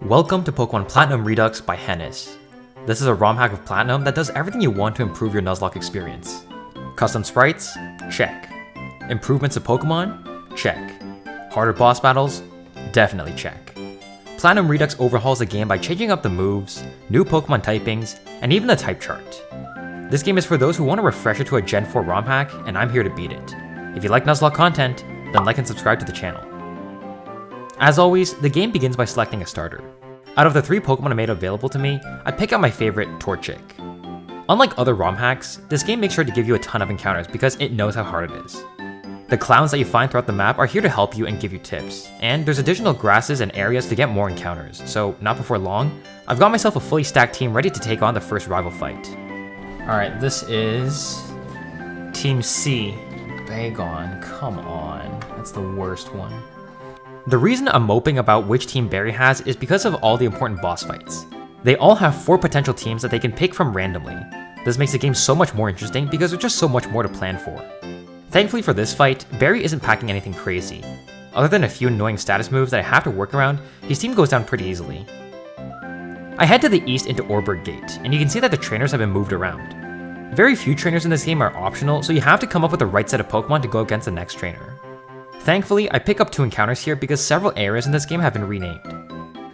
Welcome to Pokemon Platinum Redux by Hennus. This is a ROM hack of Platinum that does everything you want to improve your Nuzlocke experience. Custom sprites? Check. Improvements to Pokemon? Check. Harder boss battles? Definitely check. Platinum Redux overhauls the game by changing up the moves, new Pokemon typings, and even the type chart. This game is for those who want a refresher to a Gen 4 ROM hack, and I'm here to beat it. If you like Nuzlocke content, then like and subscribe to the channel. As always, the game begins by selecting a starter. Out of the 3 Pokemon I made available to me, I pick out my favorite, Torchic. Unlike other ROM hacks, this game makes sure to give you a ton of encounters because it knows how hard it is. The clowns that you find throughout the map are here to help you and give you tips, and there's additional grasses and areas to get more encounters, so not before long, I've got myself a fully stacked team ready to take on the first rival fight. Alright, this is Team C. Bagon, come on, that's the worst one. The reason I'm moping about which team Barry has is because of all the important boss fights. They all have 4 potential teams that they can pick from randomly. This makes the game so much more interesting because there's just so much more to plan for. Thankfully for this fight, Barry isn't packing anything crazy. Other than a few annoying status moves that I have to work around, his team goes down pretty easily. I head to the east into Orberg Gate, and you can see that the trainers have been moved around. Very few trainers in this game are optional, so you have to come up with the right set of Pokemon to go against the next trainer. Thankfully, I pick up 2 encounters here because several areas in this game have been renamed.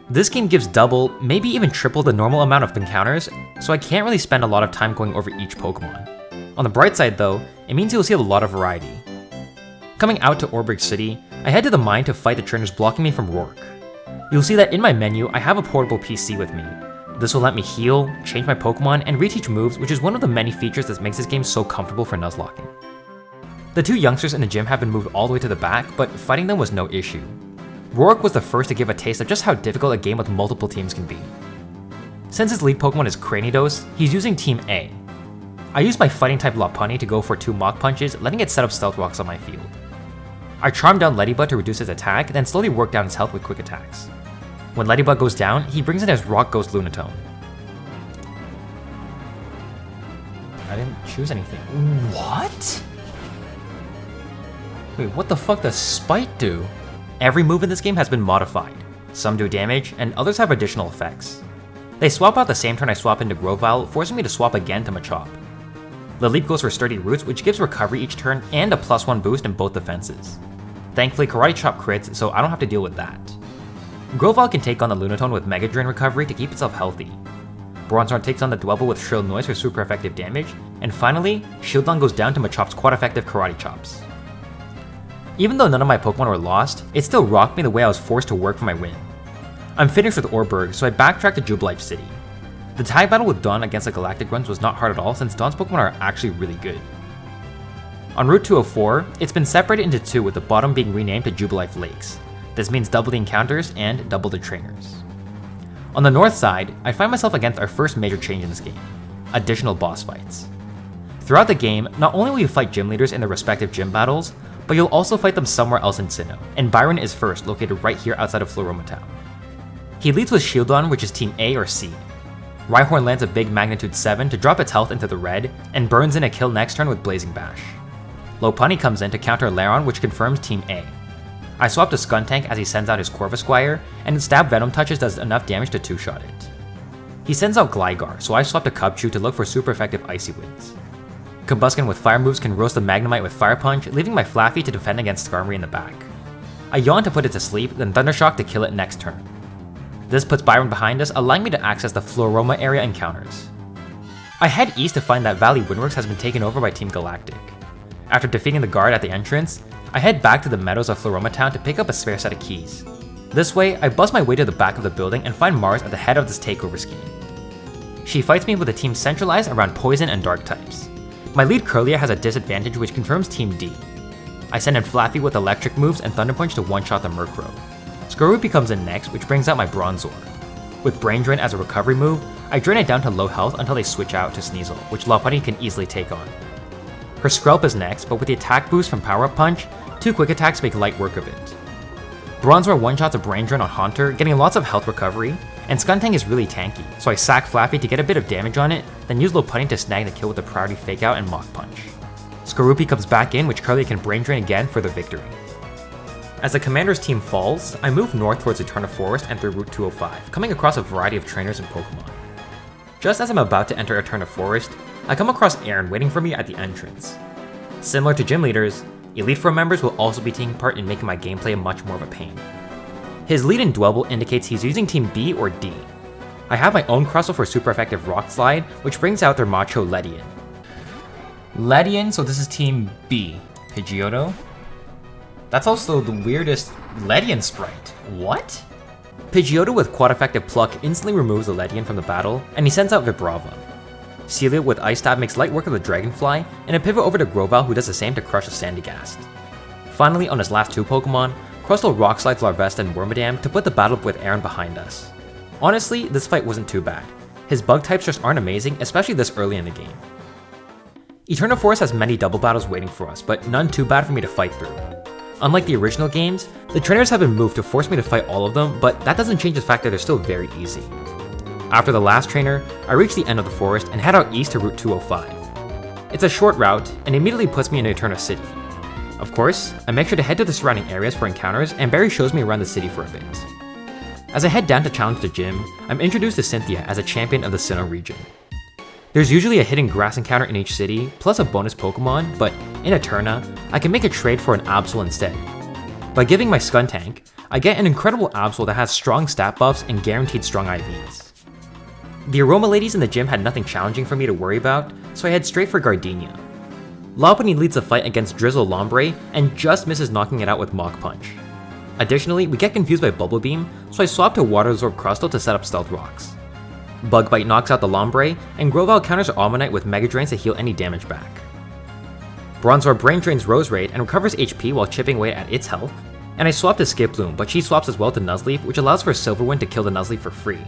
This game gives double, maybe even triple the normal amount of encounters, so I can't really spend a lot of time going over each Pokemon. On the bright side though, it means you'll see a lot of variety. Coming out to Orberg City, I head to the mine to fight the trainers blocking me from Roark. You'll see that in my menu, I have a portable PC with me. This will let me heal, change my Pokemon, and reteach moves, which is one of the many features that makes this game so comfortable for Nuzlocking. The 2 youngsters in the gym have been moved all the way to the back, but fighting them was no issue. Roark was the first to give a taste of just how difficult a game with multiple teams can be. Since his lead Pokemon is Cranidos, he's using Team A. I used my fighting type Lopunny to go for 2 Mach Punches, letting it set up Stealth Rocks on my field. I charm down Ladybug to reduce his attack, then slowly work down his health with quick attacks. When Ladybug goes down, he brings in his Rock Ghost Lunatone. I didn't choose anything. What? Wait, what the fuck does Spite do? Every move in this game has been modified. Some do damage, and others have additional effects. They swap out the same turn I swap into Grovyle, forcing me to swap again to Machop. The leap goes for Sturdy Roots, which gives recovery each turn and a +1 boost in both defenses. Thankfully, Karate Chop crits, so I don't have to deal with that. Grovyle can take on the Lunatone with Mega Drain recovery to keep itself healthy. Bronzor takes on the Dwebble with Shrill Noise for super effective damage, and finally, Shieldon goes down to Machop's quad effective Karate Chops. Even though none of my Pokemon were lost, it still rocked me the way I was forced to work for my win. I'm finished with Orberg, so I backtracked to Jubilife City. The tag battle with Dawn against the Galactic runs was not hard at all since Dawn's Pokemon are actually really good. On Route 204, it's been separated into 2 with the bottom being renamed to Jubilife Lakes. This means double the encounters and double the trainers. On the north side, I find myself against our first major change in this game, additional boss fights. Throughout the game, not only will you fight gym leaders in their respective gym battles, but you'll also fight them somewhere else in Sinnoh, and Byron is first, located right here outside of Floroma Town. He leads with Shieldon, which is Team A or C. Rhyhorn lands a big magnitude 7 to drop its health into the red, and burns in a kill next turn with Blazing Bash. Lopunny comes in to counter Lairon, which confirms Team A. I swap to Skuntank as he sends out his Corvisquire, and Stab Venom Touches does enough damage to 2-shot it. He sends out Gligar, so I swap to Cubchoo to look for super effective Icy Winds. Combusken with fire moves can roast the Magnemite with Fire Punch, leaving my Flaffy to defend against Skarmory in the back. I yawn to put it to sleep, then Thundershock to kill it next turn. This puts Byron behind us, allowing me to access the Floroma area encounters. I head east to find that Valley Windworks has been taken over by Team Galactic. After defeating the guard at the entrance, I head back to the meadows of Floroma Town to pick up a spare set of keys. This way, I bust my way to the back of the building and find Mars at the head of this takeover scheme. She fights me with a team centralized around poison and dark types. My lead Curlia has a disadvantage which confirms Team D. I send in Flaffy with electric moves and Thunder Punch to one-shot the Murkrow. Skorupi comes in next, which brings out my Bronzor. With Brain Drain as a recovery move, I drain it down to low health until they switch out to Sneasel, which Lopunny can easily take on. Her Skrelp is next, but with the attack boost from Power Up Punch, 2 quick attacks make light work of it. Bronzor one-shots a Brain Drain on Haunter, getting lots of health recovery, and Skuntank is really tanky, so I sack Flaffy to get a bit of damage on it, then use Lopunny to snag the kill with a Priority Fake Out and Mach Punch. Skorupi comes back in, which Curly can Brain Drain again for the victory. As the commander's team falls, I move north towards Eterna Forest and through Route 205, coming across a variety of trainers and Pokémon. Just as I'm about to enter Eterna Forest, I come across Aaron waiting for me at the entrance. Similar to gym leaders, Elite Four members will also be taking part in making my gameplay much more of a pain. His lead in Dwebble indicates he's using Team B or D. I have my own Crustle for super effective Rock Slide, which brings out their macho Ledian. Ledian, so this is Team B. Pidgeotto. That's also the weirdest Ledian sprite. What? Pidgeotto with quad effective Pluck instantly removes the Ledian from the battle, and he sends out Vibrava. Celia with Ice Stab makes light work of the Dragonfly, and a pivot over to Grovyle who does the same to crush a Sandygast. Finally, on his last two Pokemon, Crustle Rock Slides Larvesta and Wormadam to put the battle up with Aaron behind us. Honestly, this fight wasn't too bad. His bug types just aren't amazing, especially this early in the game. Eterna Forest has many double battles waiting for us, but none too bad for me to fight through. Unlike the original games, the trainers have been moved to force me to fight all of them, but that doesn't change the fact that they're still very easy. After the last trainer, I reach the end of the forest and head out east to Route 205. It's a short route, and immediately puts me in Eterna City. Of course, I make sure to head to the surrounding areas for encounters, and Barry shows me around the city for a bit. As I head down to challenge the gym, I'm introduced to Cynthia as a champion of the Sinnoh region. There's usually a hidden grass encounter in each city, plus a bonus Pokemon, but in Eterna, I can make a trade for an Absol instead. By giving my Skuntank, I get an incredible Absol that has strong stat buffs and guaranteed strong IVs. The Aroma ladies in the gym had nothing challenging for me to worry about, so I head straight for Gardenia. Lopunny leads the fight against Drizzle Lombre and just misses knocking it out with Mach Punch. Additionally, we get confused by Bubble Beam, so I swap to Water Absorb Crustle to set up Stealth Rocks. Bug Bite knocks out the Lombre, and Grovyle counters Almanite with Mega Drains to heal any damage back. Bronzor Brain Drains Roserade and recovers HP while chipping away at its health, and I swap to Skiploom, but she swaps as well to Nuzleaf, which allows for Silverwind to kill the Nuzleaf for free.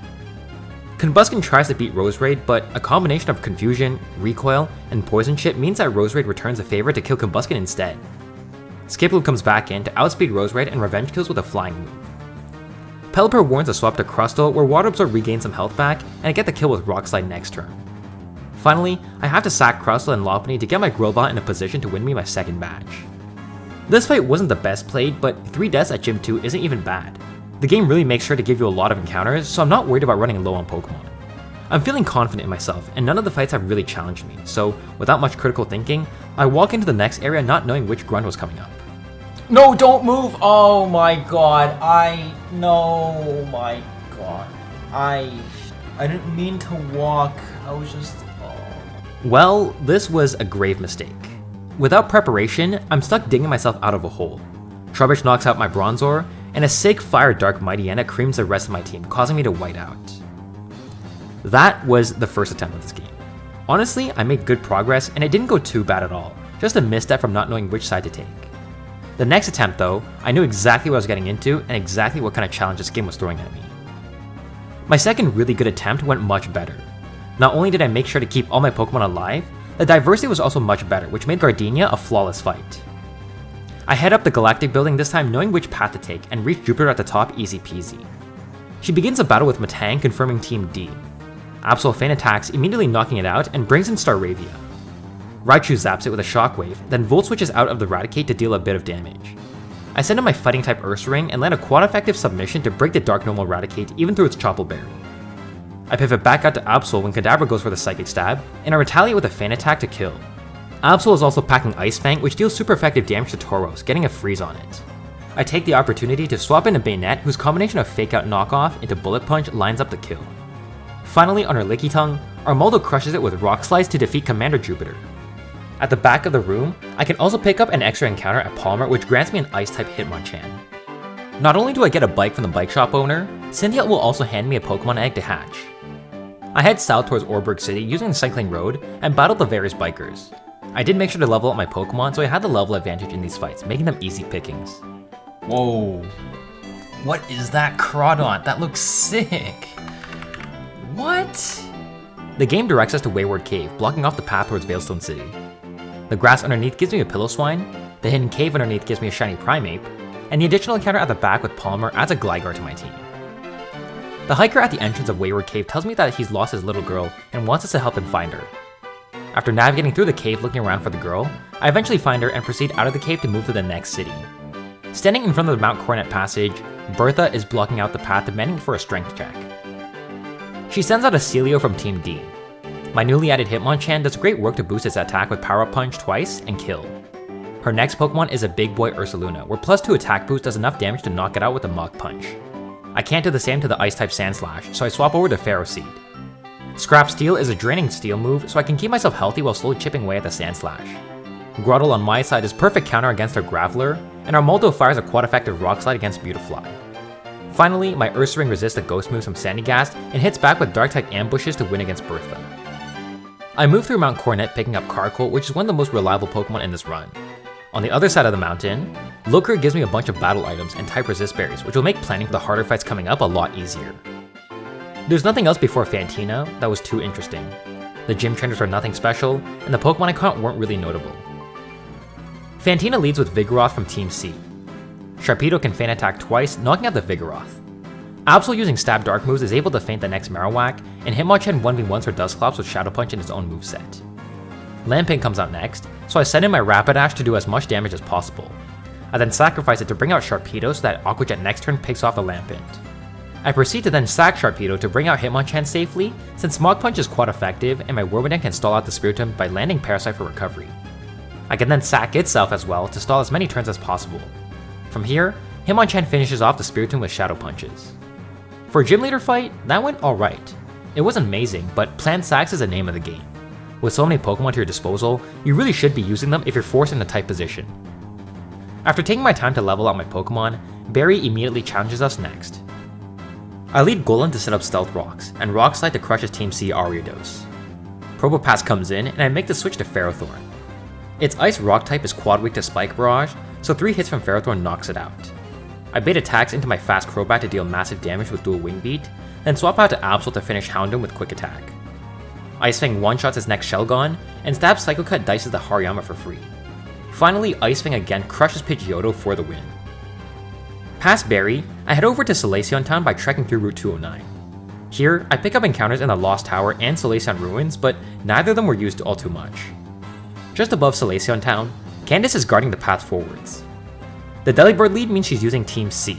Combusken tries to beat Roserade, but a combination of Confusion, Recoil, and Poison Chip means that Roserade returns a favor to kill Combusken instead. Skiploom comes back in to outspeed Roserade and revenge kills with a flying move. Pelipper warns a swap to Crustle, where Water Absorb regains some health back, and I get the kill with Rock Slide next turn. Finally, I have to sack Crustle and Lopunny to get my Grovyle in a position to win me my second badge. This fight wasn't the best played, but 3 deaths at Gym 2 isn't even bad. The game really makes sure to give you a lot of encounters, so I'm not worried about running low on Pokemon. I'm feeling confident in myself, and none of the fights have really challenged me, so without much critical thinking, I walk into the next area not knowing which grunt was coming up. No, don't move! Oh my god, I didn't mean to walk, I was just... Well, this was a grave mistake. Without preparation, I'm stuck digging myself out of a hole. Trubbish knocks out my Bronzor, and a sick Fire Dark Mightyena creams the rest of my team, causing me to white out. That was the first attempt of this game. Honestly, I made good progress, and it didn't go too bad at all, just a misstep from not knowing which side to take. The next attempt though, I knew exactly what I was getting into and exactly what kind of challenge this game was throwing at me. My second really good attempt went much better. Not only did I make sure to keep all my Pokemon alive, the diversity was also much better, which made Gardenia a flawless fight. I head up the Galactic Building this time knowing which path to take and reach Jupiter at the top easy peasy. She begins a battle with Metang confirming Team D. Absol feint attacks, immediately knocking it out and brings in Staravia. Raichu zaps it with a Shockwave, then Volt switches out of the Raticate to deal a bit of damage. I send in my Fighting type Ursaring and land a quad effective submission to break the Dark Normal Raticate even through its Chople Berry. I pivot back out to Absol when Kadabra goes for the Psychic Stab, and I retaliate with a feint attack to kill. Absol is also packing Ice Fang, which deals super effective damage to Tauros, getting a freeze on it. I take the opportunity to swap in a Bayonet, whose combination of Fake Out Knockoff into Bullet Punch lines up the kill. Finally, on her Lickitung, Armaldo crushes it with Rock Slice to defeat Commander Jupiter. At the back of the room, I can also pick up an extra encounter at Palmer, which grants me an Ice-type Hitmonchan. Not only do I get a bike from the bike shop owner, Cynthia will also hand me a Pokemon egg to hatch. I head south towards Orberg City using the cycling road and battle the various bikers. I did make sure to level up my Pokemon, so I had the level advantage in these fights, making them easy pickings. Whoa. What is that Crawdaunt? That looks sick! What? The game directs us to Wayward Cave, blocking off the path towards Veilstone City. The grass underneath gives me a Pillow-Swine, the hidden cave underneath gives me a shiny Primeape, and the additional encounter at the back with Palmer adds a Gligar to my team. The hiker at the entrance of Wayward Cave tells me that he's lost his little girl and wants us to help him find her. After navigating through the cave looking around for the girl, I eventually find her and proceed out of the cave to move to the next city. Standing in front of the Mount Coronet passage, Bertha is blocking out the path, demanding for a strength check. She sends out a Celio from Team D. My newly added Hitmonchan does great work to boost its attack with Power Up Punch twice and kill. Her next Pokemon is a big boy Ursaluna, where +2 attack boost does enough damage to knock it out with a Mach Punch. I can't do the same to the Ice-type Sandslash, so I swap over to Pharaoh Seed. Scrap Steel is a draining steel move, so I can keep myself healthy while slowly chipping away at the Sandslash. Grottle on my side is perfect counter against our Graveler, and our Moldo fires a quad-effective Rock Slide against Beautifly. Finally, my Ursaring resists the ghost moves from Sandygast and hits back with Dark-type ambushes to win against Bertha. I move through Mount Coronet picking up Carkol, which is one of the most reliable Pokemon in this run. On the other side of the mountain, Looker gives me a bunch of battle items and type resist berries, which will make planning for the harder fights coming up a lot easier. There's nothing else before Fantina that was too interesting. The gym trainers were nothing special, and the Pokemon I caught weren't really notable. Fantina leads with Vigoroth from Team C. Sharpedo can feint attack twice, knocking out the Vigoroth. Absol using Stab Dark moves is able to feint the next Marowak, and Hitmonchan 1v1s her Dusclops with Shadow Punch in his own moveset. Lamping comes out next, so I send in my Rapidash to do as much damage as possible. I then sacrifice it to bring out Sharpedo so that Aqua Jet next turn picks off the Lampent. I proceed to then sack Sharpedo to bring out Hitmonchan safely, since Smog Punch is quite effective and my Wormadam can stall out the Spiritomb by landing Parasite for recovery. I can then sack itself as well to stall as many turns as possible. From here, Hitmonchan finishes off the Spiritomb with Shadow Punches. For a Gym Leader fight, that went alright. It wasn't amazing, but planned sacks is the name of the game. With so many Pokemon to your disposal, you really should be using them if you're forced in a tight position. After taking my time to level out my Pokemon, Barry immediately challenges us next. I lead Golem to set up Stealth Rocks, and Rock Slide to crush his Team C Ariados. Probopass comes in, and I make the switch to Ferrothorn. Its Ice Rock type is quad weak to Spike Barrage, so 3 hits from Ferrothorn knocks it out. I bait attacks into my fast Crobat to deal massive damage with dual Wing Beat, then swap out to Absol to finish Houndoom with Quick Attack. Ice Fang one-shots his next Shelgon, and Stab Psycho Cut dices the Hariyama for free. Finally, Ice Fang again crushes Pidgeotto for the win. Past Barry, I head over to Solaceon Town by trekking through Route 209. Here, I pick up encounters in the Lost Tower and Solaceon Ruins, but neither of them were used all too much. Just above Solaceon Town, Candice is guarding the path forwards. The Delibird lead means she's using Team C.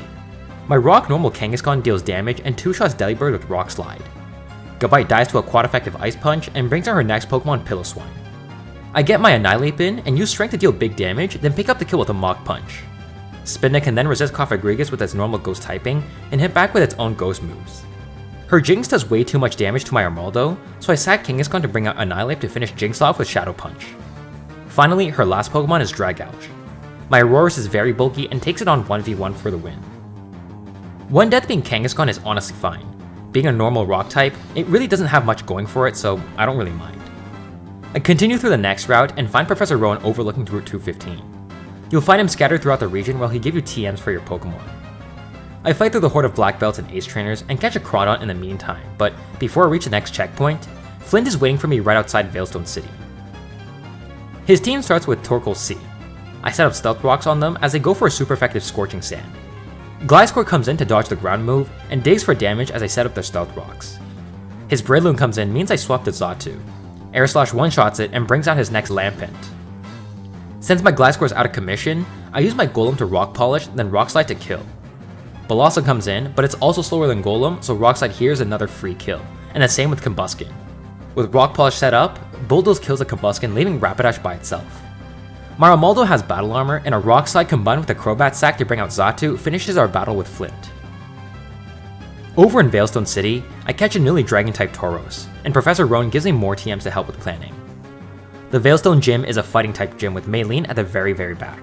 My Rock normal Kangaskhan deals damage and 2-shots Delibird with Rock Slide. Gabite dies to a quad-effective Ice Punch and brings out her next Pokemon, Piloswine. I get my Annihilate in and use Strength to deal big damage, then pick up the kill with a Mach Punch. Spinda can then resist Cofagrigus with its normal Ghost typing and hit back with its own Ghost moves. Her Jinx does way too much damage to my Armaldo, so I sack Kangaskhan to bring out Annihilate to finish Jinx off with Shadow Punch. Finally, her last Pokemon is Dragouch. My Aurorus is very bulky and takes it on 1v1 for the win. One death being Kangaskhan is honestly fine. Being a normal rock type, it really doesn't have much going for it, so I don't really mind. I continue through the next route and find Professor Rowan overlooking Route 215. You'll find him scattered throughout the region while he gives you TMs for your Pokemon. I fight through the horde of Black Belts and Ace Trainers and catch a Crawdaunt in the meantime, but before I reach the next checkpoint, Flint is waiting for me right outside Veilstone City. His team starts with Torkoal C. I set up Stealth Rocks on them as they go for a super effective Scorching Sand. Gliscor comes in to dodge the ground move and digs for damage as I set up their Stealth Rocks. His Breloom comes in means I swap to Xatu. Air Slash one-shots it and brings out his next Lampent. Since my Gliscor is out of commission, I use my Golem to Rock Polish, then Rock Slide to kill. Balasa comes in, but it's also slower than Golem, so Rock Slide here is another free kill, and the same with Combuskin. With Rock Polish set up, Bulldoze kills the Combuskin, leaving Rapidash by itself. My Armaldo has Battle Armor, and a Rock Slide combined with a Crobat Sack to bring out Xatu finishes our battle with Flint. Over in Veilstone City, I catch a newly Dragon-type Tauros, and Professor Rowan gives me more TMs to help with planning. The Veilstone Gym is a fighting-type gym with Maylene at the very back.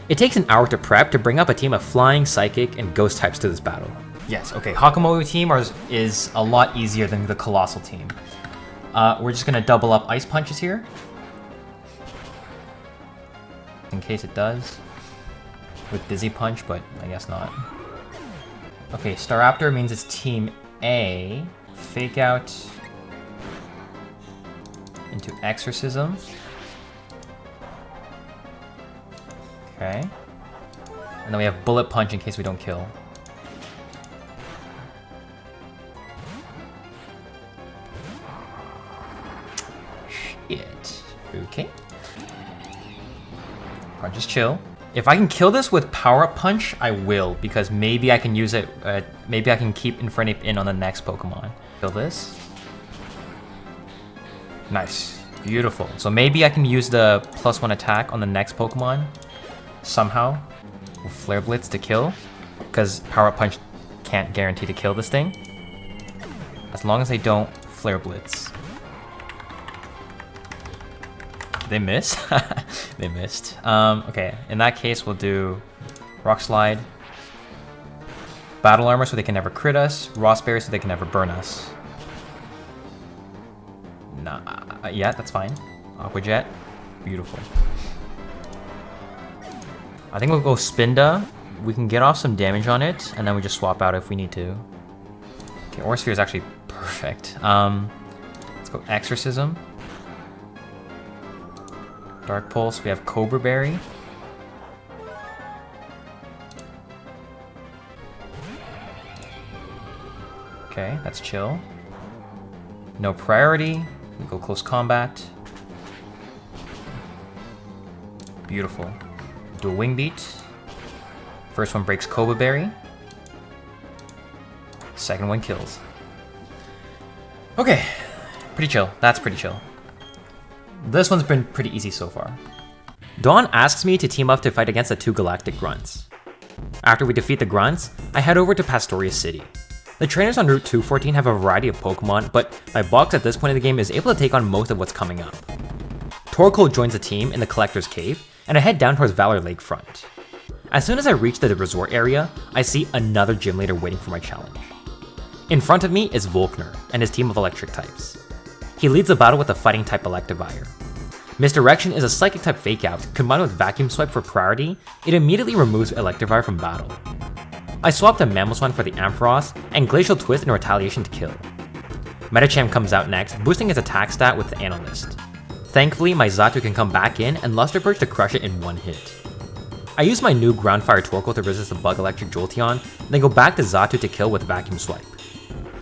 It takes an hour to prep to bring up a team of Flying, Psychic, and Ghost types to this battle. Yes, okay, Hakamoyu team is a lot easier than the Colossal team. We're just gonna double up Ice Punches here. In case it does. With Dizzy Punch, but I guess not. Okay, Staraptor means it's Team A. Fake Out into Exorcism. Okay. And then we have Bullet Punch in case we don't kill. Shit. Okay. Alright, just chill. If I can kill this with Power Up Punch, I will, because maybe I can use it, maybe I can keep Infernape in on the next Pokemon. Kill this. Nice. Beautiful. So maybe I can use the +1 attack on the next Pokemon somehow with Flare Blitz to kill, because Power Up Punch can't guarantee to kill this thing. As long as they don't Flare Blitz. They miss? They missed. Okay, in that case, we'll do Rock Slide. Battle Armor so they can never crit us. Ross Berry so they can never burn us. Nah, yeah, that's fine. Aqua Jet. Beautiful. I think we'll go Spinda. We can get off some damage on it, and then we just swap out if we need to. Okay, Aura Sphere is actually perfect. Let's go Exorcism. Dark Pulse, we have Cobra Berry. Okay, that's chill. No priority, we go close combat. Beautiful. Do a Wing Beat. First one breaks Cobra Berry. Second one kills. Okay, pretty chill, that's pretty chill. This one's been pretty easy so far. Dawn asks me to team up to fight against the 2 Galactic Grunts. After we defeat the Grunts, I head over to Pastoria City. The trainers on Route 214 have a variety of Pokemon, but my box at this point in the game is able to take on most of what's coming up. Torkoal joins the team in the Collector's Cave, and I head down towards Valor Lakefront. As soon as I reach the resort area, I see another gym leader waiting for my challenge. In front of me is Volkner and his team of electric types. He leads the battle with a fighting type Electivire. Misdirection is a psychic type fake out. Combined with Vacuum Swipe for priority, it immediately removes Electivire from battle. I swapped a Mamoswine for the Ampharos and Glacial Twist in retaliation to kill. Medicham comes out next, boosting his attack stat with the Analyst. Thankfully, my Xatu can come back in and Luster Purge to crush it in one hit. I use my new Ground Fire Torkoal to resist the Bug Electric Jolteon, then go back to Xatu to kill with Vacuum Swipe.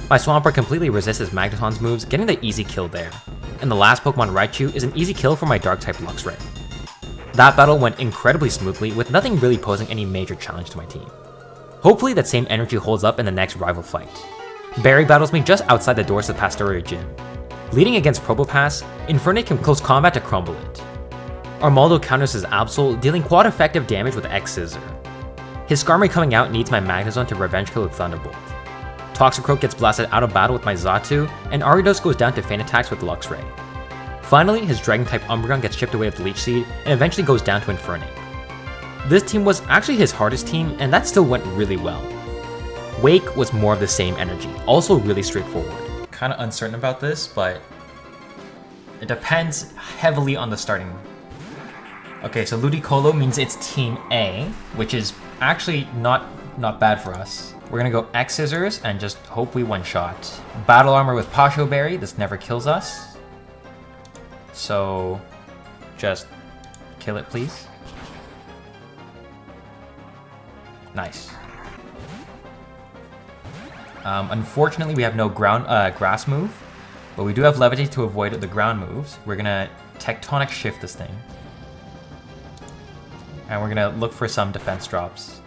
My Swampert completely resists his Magneton's moves, getting the easy kill there. And the last Pokemon Raichu is an easy kill for my Dark-type Luxray. That battle went incredibly smoothly, with nothing really posing any major challenge to my team. Hopefully that same energy holds up in the next rival fight. Barry battles me just outside the doors of the Pastoria Gym. Leading against Probopass, Infernape can close combat to crumble it. Armaldo counters his Absol, dealing quad effective damage with X-Scissor. His Skarmory coming out needs my Magnezone to revenge kill with Thunderbolt. Toxicroak gets blasted out of battle with my Xatu, and Ariados goes down to feint attacks with Luxray. Finally, his Dragon-type Umbreon gets chipped away with Leech Seed, and eventually goes down to Infernape. This team was actually his hardest team, and that still went really well. Wake was more of the same energy, also really straightforward. Kinda uncertain about this, but it depends heavily on the starting. Okay, so Ludicolo means it's Team A, which is actually not bad for us. We're gonna go X-Scissors and just hope we one-shot. Battle Armor with Pasho Berry, this never kills us. So, just kill it, please. Nice. Unfortunately, we have no grass move, but we do have Levitate to avoid the ground moves. We're gonna Tectonic Shift this thing. And we're gonna look for some defense drops.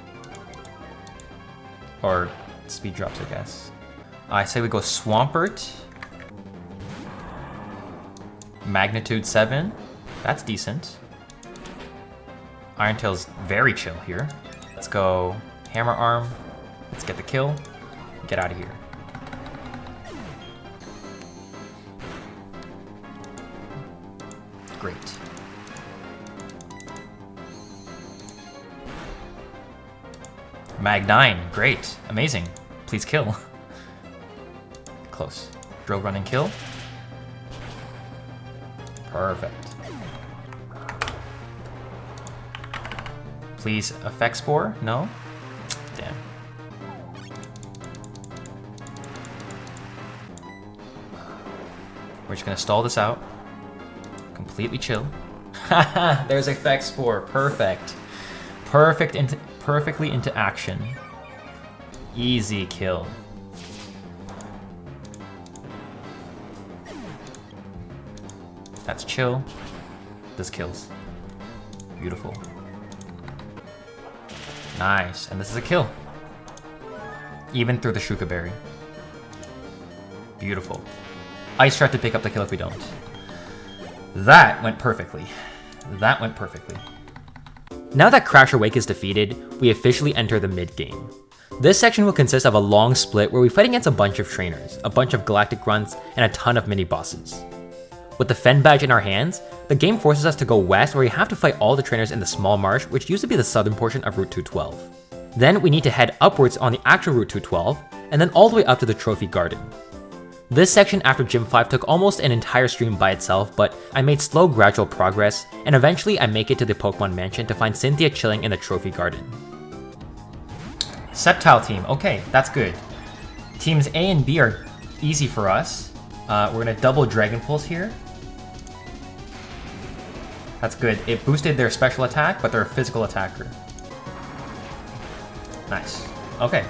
Or speed drops, I guess. I say we go Swampert. Magnitude 7. That's decent. Iron Tail's very chill here. Let's go Hammer Arm. Let's get the kill. Get out of here. Great. Mag 9, great, amazing. Please kill. Close. Drill Run and kill. Perfect. Please Effect Spore? No? Damn. We're just gonna stall this out. Completely chill. Haha, there's Effect Spore, perfect. Perfectly into action. Easy kill. That's chill. This kills. Beautiful. Nice, and this is a kill. Even through the Shuka Berry. Beautiful. Ice Shard to pick up the kill if we don't. That went perfectly. That went perfectly. Now that Crasher Wake is defeated, we officially enter the mid-game. This section will consist of a long split where we fight against a bunch of trainers, a bunch of galactic grunts, and a ton of mini-bosses. With the Fen badge in our hands, the game forces us to go west where we have to fight all the trainers in the small marsh, which used to be the southern portion of Route 212. Then we need to head upwards on the actual Route 212, and then all the way up to the Trophy Garden. This section after Gym 5 took almost an entire stream by itself, but I made slow gradual progress, and eventually I make it to the Pokemon Mansion to find Cynthia chilling in the Trophy Garden. Sceptile team, okay, that's good. Teams A and B are easy for us. We're gonna double Dragon Pulse here. That's good. It boosted their special attack, but they're a physical attacker. Nice. Okay.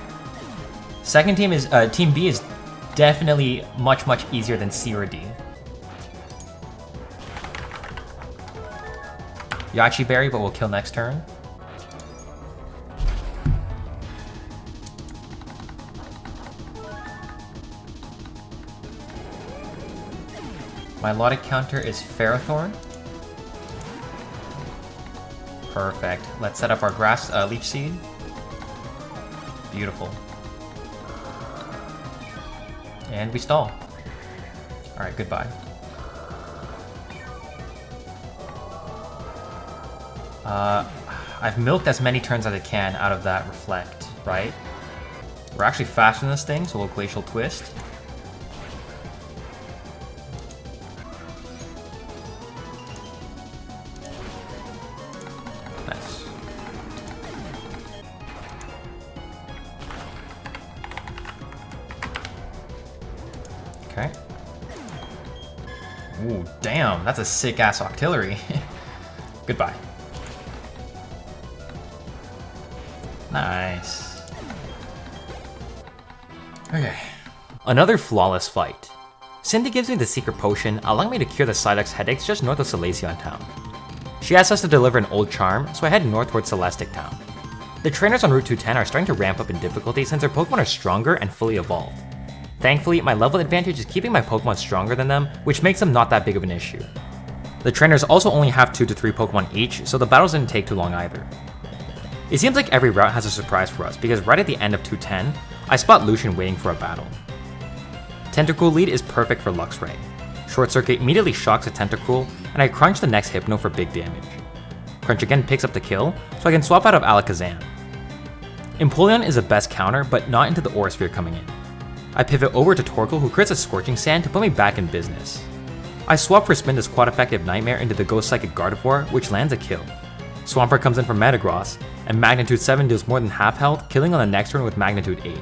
Second team is, Team B is definitely much easier than C or D. Yachi Berry, but we'll kill next turn. My Logic counter is Ferrothorn. Perfect. Let's set up our Grass Leech Seed. Beautiful. And we stall. Alright, goodbye. I've milked as many turns as I can out of that Reflect, right? We're actually faster than this thing, so we'll Glacial Twist. Nice. Okay. Ooh, damn, that's a sick-ass Octillery. Goodbye. Nice. Okay. Another flawless fight. Cindy gives me the secret potion, allowing me to cure the Psyduck's headaches just north of Salacion Town. She asks us to deliver an old charm, so I head north towards Celestic Town. The trainers on Route 210 are starting to ramp up in difficulty since their Pokemon are stronger and fully evolved. Thankfully, my level advantage is keeping my Pokemon stronger than them, which makes them not that big of an issue. The trainers also only have 2 to 3 Pokemon each, so the battles didn't take too long either. It seems like every route has a surprise for us, because right at the end of 210, I spot Lucian waiting for a battle. Tentacool lead is perfect for Luxray. Short Circuit immediately shocks a Tentacool, and I crunch the next Hypno for big damage. Crunch again picks up the kill, so I can swap out of Alakazam. Empoleon is the best counter, but not into the Aura Sphere coming in. I pivot over to Torkoal, who crits a Scorching Sand to put me back in business. I swap for Spin this quad effective Nightmare into the Ghost Psychic Gardevoir, which lands a kill. Swampert comes in from Metagross, and Magnitude 7 deals more than half health, killing on the next turn with Magnitude 8.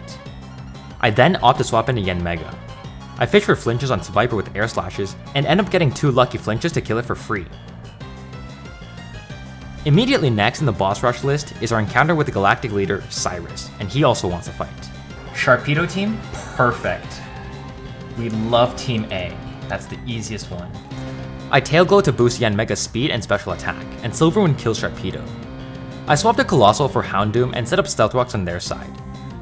I then opt to swap into Yanmega. I fish for flinches on Viper with Air Slashes, and end up getting 2 lucky flinches to kill it for free. Immediately next in the boss rush list is our encounter with the Galactic leader, Cyrus, and he also wants to fight. Sharpedo team? Perfect. We love Team A. That's the easiest one. I Tail Glow to boost Yanmega's speed and special attack, and Silverwind kills Sharpedo. I swapped a Colossal for Houndoom and set up Stealth Rocks on their side.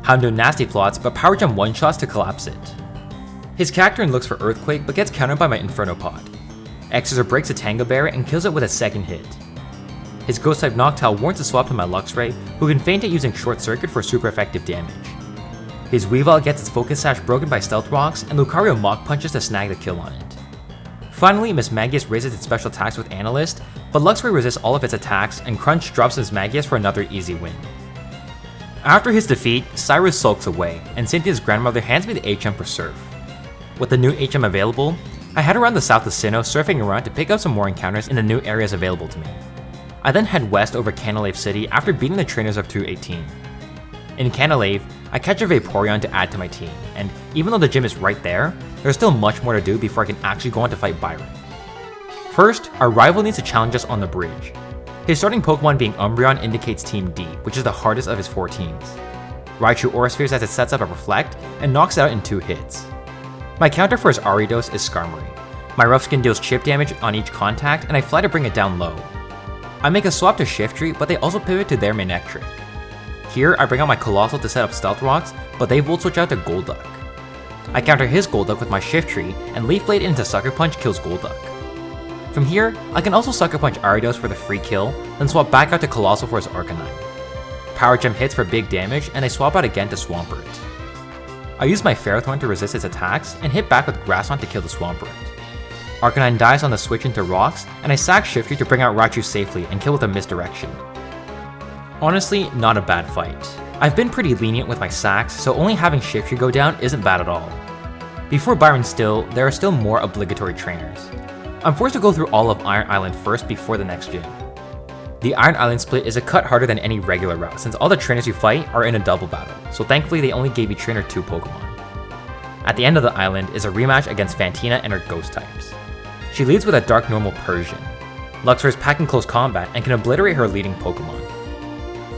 Houndoom nasty plots, but Power Gem one-shots to collapse it. His Cacturne looks for Earthquake, but gets countered by my Inferno Pod. X's breaks a Tango Berry and kills it with a second hit. His Ghost-type Noctowl warrants a swap to my Luxray, who can feint it using Short Circuit for super effective damage. His Weavile gets its Focus Sash broken by Stealth Rocks, and Lucario Mach Punches to snag the kill on it. Finally, Miss Magius raises its special attacks with Analyst, but Luxray resists all of its attacks, and Crunch drops Miss Magius for another easy win. After his defeat, Cyrus sulks away, and Cynthia's grandmother hands me the HM for Surf. With the new HM available, I head around the south of Sinnoh, surfing around to pick up some more encounters in the new areas available to me. I then head west over Canalave City after beating the trainers of 218. In Canalave, I catch a Vaporeon to add to my team, and even though the gym is right there, there's still much more to do before I can actually go on to fight Byron. First, our rival needs to challenge us on the bridge. His starting Pokemon being Umbreon indicates Team D, which is the hardest of his 4 teams. Raichu Aura Spheres as it sets up a Reflect, and knocks it out in 2 hits. My counter for his Aridos is Skarmory. My Rough Skin deals chip damage on each contact, and I fly to bring it down low. I make a swap to Shiftry, but they also pivot to their Manectric. Here, I bring out my Colossal to set up Stealth Rocks, but they Volt Switch out to Golduck. I counter his Golduck with my Shift Tree, and Leaf Blade into Sucker Punch kills Golduck. From here, I can also Sucker Punch Ariados for the free kill, then swap back out to Colossal for his Arcanine. Power Gem hits for big damage, and I swap out again to Swampert. I use my Ferrothorn to resist its attacks, and hit back with Grassron to kill the Swampert. Arcanine dies on the switch into Rocks, and I sack Shift Tree to bring out Raichu safely and kill with a Misdirection. Honestly, not a bad fight. I've been pretty lenient with my sacks, so only having Shift Tree go down isn't bad at all. Before Byron still, there are still more obligatory trainers. I'm forced to go through all of Iron Island first before the next gym. The Iron Island split is a cut harder than any regular route since all the trainers you fight are in a double battle, so thankfully they only gave each trainer 2 Pokemon. At the end of the island is a rematch against Fantina and her ghost types. She leads with a Dark Normal Persian. Luxray is packed in close combat and can obliterate her leading Pokemon.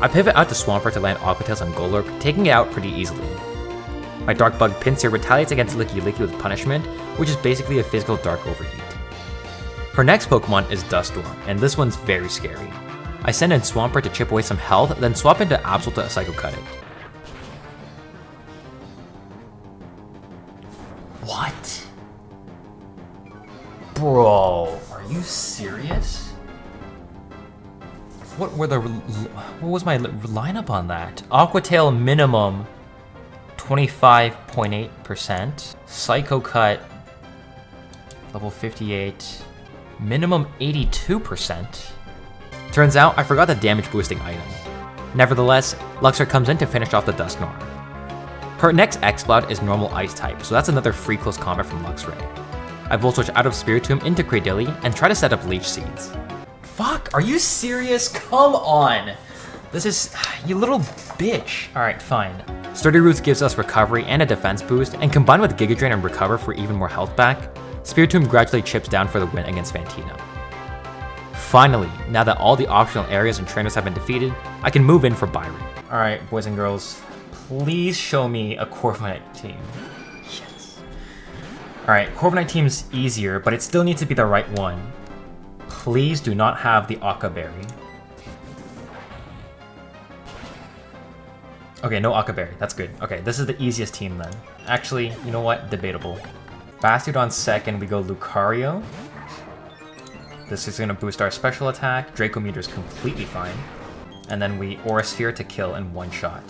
I pivot out to Swampert to land Aqua Tails on Golurk, taking it out pretty easily. My Dark Bug Pinsir retaliates against Licky Licky with Punishment, which is basically a physical Dark Overheat. Her next Pokemon is Duststorm, and this one's very scary. I send in Swampert to chip away some health, then swap into Absol to Psycho Cut it. What? Bro, are you serious? What was my lineup on that? Aqua Tail minimum 25.8%. Psycho Cut level 58. Minimum 82%. Turns out I forgot the damage boosting item. Nevertheless, Luxray comes in to finish off the Dusknoir. Her next Exploud is normal ice type, so that's another free close combat from Luxray. I Volt Switch out of Spiritomb into Cradily and try to set up Leech Seeds. Fuck, are you serious? Come on! This is... you little bitch. Alright, fine. Sturdy Roots gives us recovery and a defense boost, and combined with Giga Drain and Recover for even more health back, Spiritomb gradually chips down for the win against Fantina. Finally, now that all the optional areas and trainers have been defeated, I can move in for Byron. Alright, boys and girls, please show me a Corviknight team. Yes. Alright, Corviknight team's easier, but it still needs to be the right one. Please do not have the Akaberry. Okay, no Akaberry. That's good. Okay, this is the easiest team then. Actually, you know what? Debatable. Bastiodon second, we go Lucario. This is going to boost our special attack. Draco Meteor is completely fine. And then we Aura Sphere to kill in one shot.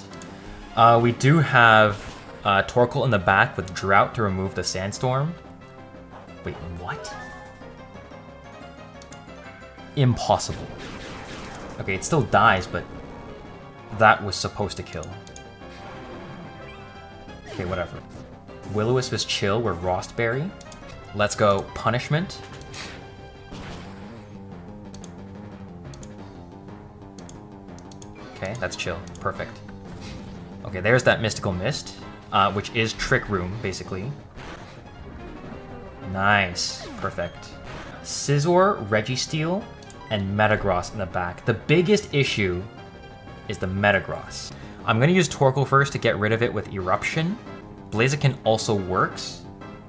We do have Torkoal in the back with Drought to remove the Sandstorm. Wait, what? Impossible. Okay, it still dies, but that was supposed to kill. Okay, whatever. Will-O-Wisp is chill, we're Rostberry. Let's go Punishment. Okay, that's chill. Perfect. Okay, there's that Mystical Mist, which is Trick Room, basically. Nice. Perfect. Scizor, Registeel, and Metagross in the back. The biggest issue is the Metagross. I'm going to use Torkoal first to get rid of it with Eruption. Blaziken also works,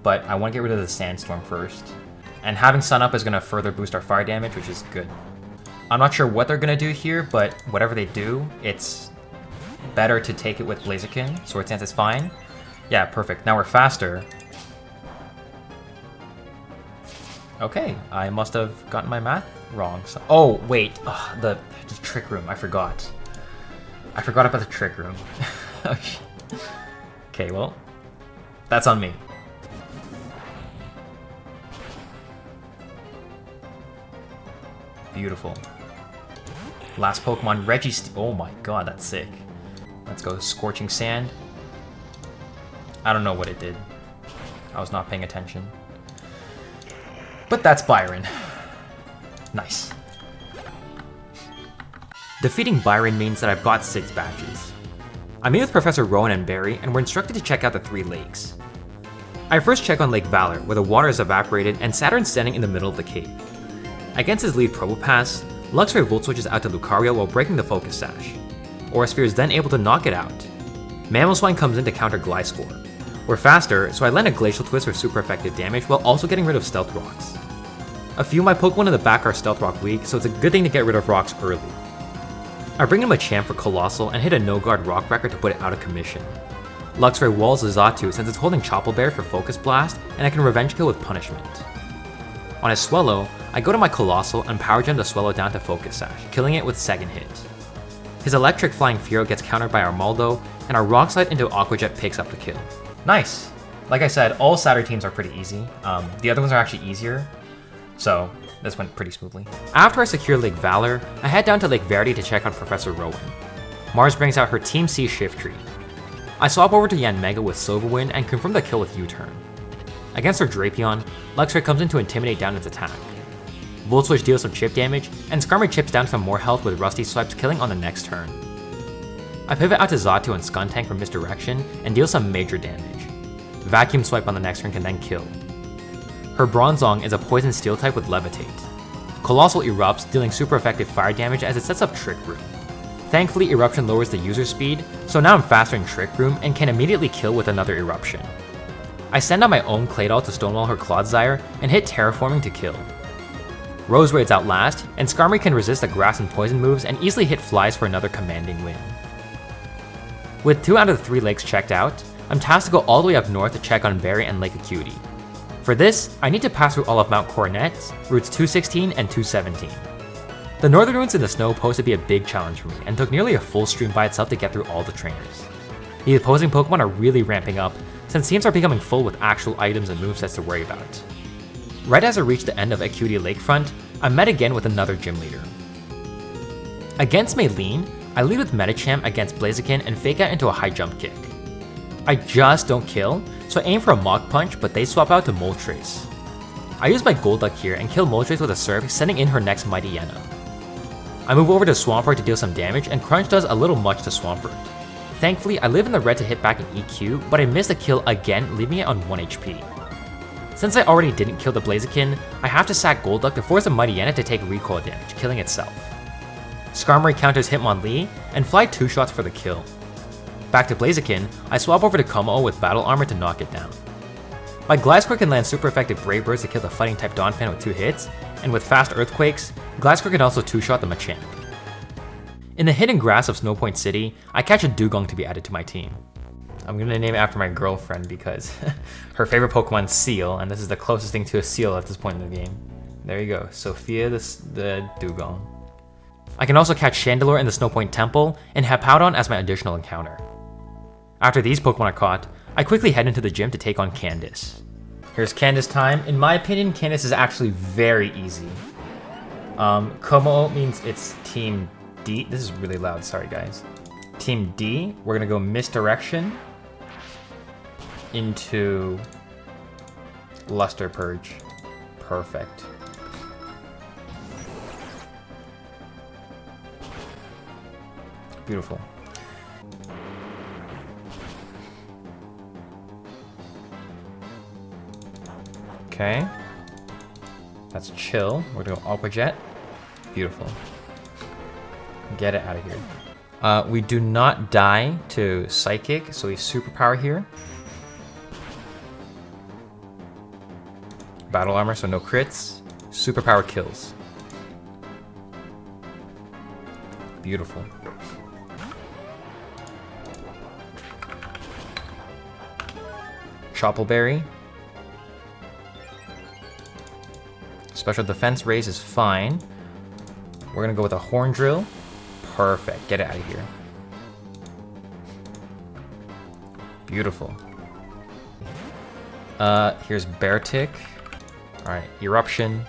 but I want to get rid of the Sandstorm first. And having Sun Up is going to further boost our fire damage, which is good. I'm not sure what they're going to do here, but whatever they do, it's better to take it with Blaziken. Sword Stance is fine. Yeah, perfect. Now we're faster. Okay, I must have gotten my math wrong. So oh, wait. Ugh, the Trick Room. I forgot. I forgot about the Trick Room. Okay, well, that's on me. Beautiful. Last Pokemon, Registeel. Oh my god, that's sick. Let's go Scorching Sand. I don't know what it did. I was not paying attention. But that's Byron. Nice. Defeating Byron means that I've got 6 badges. I meet with Professor Rowan and Barry, and we're instructed to check out the 3 lakes. I first check on Lake Valor, where the water is evaporated and Saturn's standing in the middle of the cave. Against his lead Probopass, Luxray Volt Switches out to Lucario while breaking the Focus Sash. Aura Sphere is then able to knock it out. Mamoswine comes in to counter Gliscor. We're faster, so I land a Glacial Twist for super effective damage while also getting rid of Stealth Rocks. A few of my Pokemon in the back are Stealth Rock weak, so it's a good thing to get rid of rocks early. I bring in Machamp for Colossal and hit a no-guard Rock Wrecker to put it out of commission. Luxray walls Zatu since it's holding Choppleberry for Focus Blast, and I can Revenge Kill with Punishment. On his Swellow, I go to my Colossal and Power Gem the Swellow down to Focus Sash, killing it with second hit. His Electric Flying Fearow gets countered by Armaldo, and our Rock Slide into Aqua Jet picks up the kill. Nice! Like I said, all Saturn teams are pretty easy. The other ones are actually easier, so this went pretty smoothly. After I secure Lake Valor, I head down to Lake Verity to check on Professor Rowan. Mars brings out her Team C Shift Tree. I swap over to Yanmega with Silverwind and confirm the kill with U-turn. Against her Drapion, Luxray comes in to intimidate down its attack. Volt Switch deals some chip damage, and Skarmory chips down some more health with Rusty Swipes killing on the next turn. I pivot out to Zatu and Skuntank for misdirection and deal some major damage. Vacuum Swipe on the next turn can then kill. Her Bronzong is a Poison Steel type with Levitate. Colossal erupts, dealing super effective fire damage as it sets up Trick Room. Thankfully, Eruption lowers the user speed, so now I'm faster in Trick Room and can immediately kill with another Eruption. I send out my own Claydol to stonewall her Clodsire and hit Terraforming to kill. Rose Raids out last, and Skarmory can resist the Grass and Poison moves and easily hit Flies for another commanding win. With 2 out of the 3 lakes checked out, I'm tasked to go all the way up north to check on Berry and Lake Acuity. For this, I need to pass through all of Mount Coronet, routes 216 and 217. The northern routes in the snow posed to be a big challenge for me, and took nearly a full stream by itself to get through all the trainers. The opposing Pokemon are really ramping up, since teams are becoming full with actual items and movesets to worry about. Right as I reach the end of Acuity Lakefront, I'm met again with another gym leader. Against Maylene, I lead with Medicham against Blaziken and fake out into a high jump kick. I just don't kill, so I aim for a Mach Punch, but they swap out to Moltres. I use my Golduck here and kill Moltres with a Surf, sending in her next Mightyena. I move over to Swampert to deal some damage, and Crunch does a little much to Swampert. Thankfully, I live in the red to hit back an EQ, but I miss the kill again, leaving it on 1 HP. Since I already didn't kill the Blaziken, I have to sack Golduck to force a Mightyena to take recoil damage, killing itself. Skarmory counters Hitmonlee, and fly 2 shots for the kill. Back to Blaziken, I swap over to Como with Battle Armor to knock it down. My Gliscor can land super effective Brave Birds to kill the Fighting type Donphan with 2 hits, and with fast Earthquakes, Gliscor can also 2-shot the Machamp. In the hidden grass of Snowpoint City, I catch a Dugong to be added to my team. I'm gonna name it after my girlfriend because her favorite Pokemon's Seal, and this is the closest thing to a Seal at this point in the game. There you go, Sophia the Dugong. I can also catch Chandelure in the Snowpoint Temple, and have Powdon as my additional encounter. After these Pokemon are caught, I quickly head into the gym to take on Candice. Here's Candice time. In my opinion, Candice is actually very easy. Como means it's Team D. This is really loud, sorry guys. Team D, we're gonna go Misdirection into Luster Purge. Perfect. Beautiful. Okay. That's chill. We're gonna go Aqua Jet. Beautiful. Get it out of here. We do not die to Psychic, so we Superpower here. Battle Armor, so no crits. Superpower kills. Beautiful. Choppleberry. Special defense raise is fine. We're gonna go with a Horn Drill. Perfect. Get it out of here. Beautiful. Here's Beartic. Alright, Eruption.